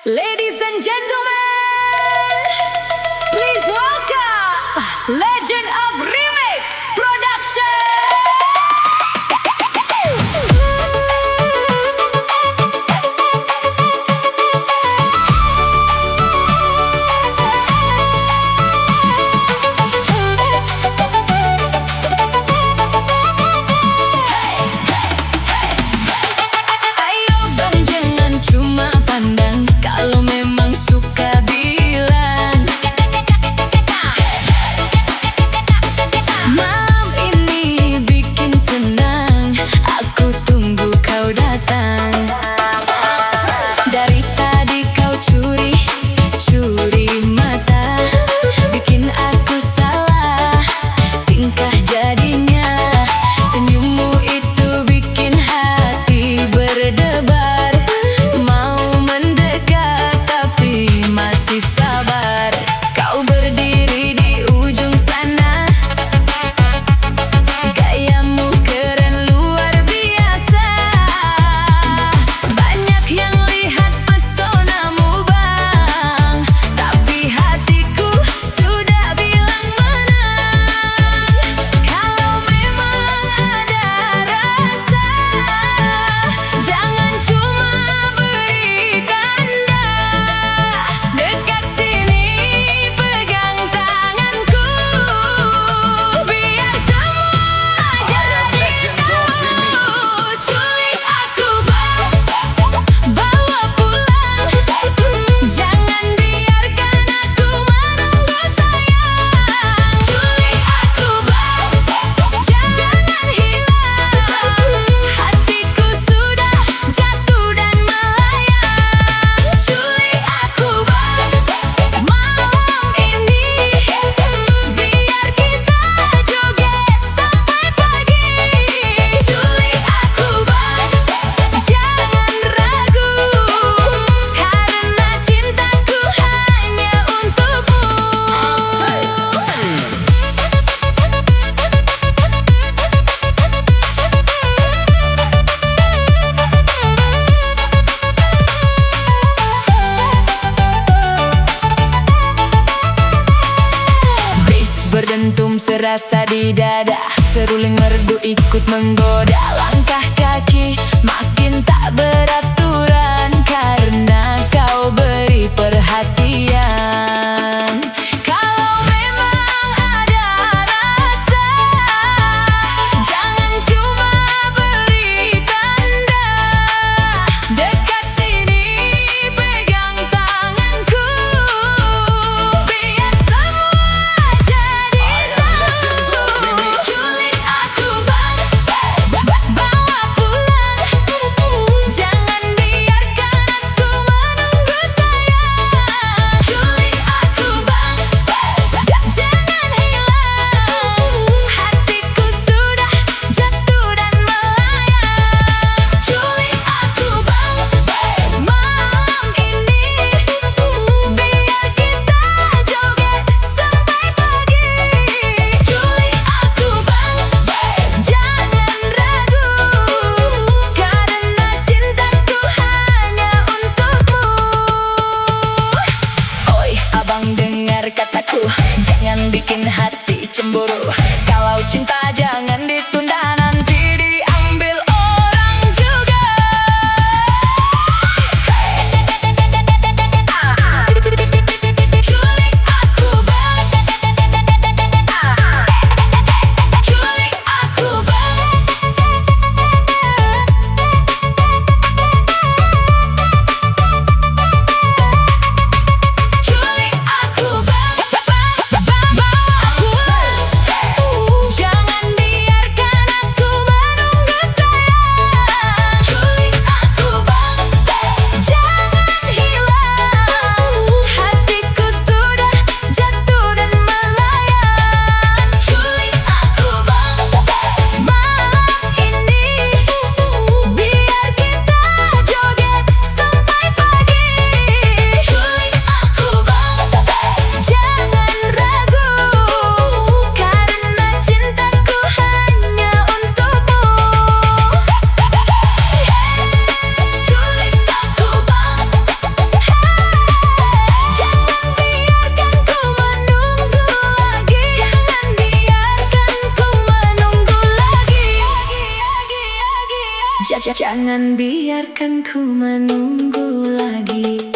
Ladies and gentlemen, please welcome Legend of Remix Production. Ayo bang jangan cuma pandang, kalau memang suka bilang. Malam ini bikin senang, aku tunggu kau datang. Dari tadi kau curi mata, bikin aku salah tingkah jadinya. Senyummu itu bikin hati berdebar, mau mendekat tapi masih sabar. Kau berdiri di ujung sana, gayamu keren luar biasa. Banyak yang lihat pesonamu bang, tapi hatiku sudah bilang menang. Kalau memang ada rasa, jangan cuma beri tanda. Dekat sini pegang tanganku, biar semua jadi tahu. Culik aku bang, bawa pulang, jangan biarkan aku menunggu sayang. Culik aku bang, jangan hilang, hatiku sudah jatuh dan melayang. Culik aku bang, malam ini, biar kita joget sampai pagi. Culik aku bang, jangan ragu, karena cintaku hanya untukmu. Bass berdentum serasa di dada, seruling merdu ikut menggoda. Langkah kaki makin tak beraturan, karena kau beri perhatian. Kalau memang ada rasa, jangan cuma beri tanda. Dekat sini pegang tanganku, biar semua jadi tahu. Culik aku bang, bawa pulang, jangan Jangan biarkan ku menunggu lagi.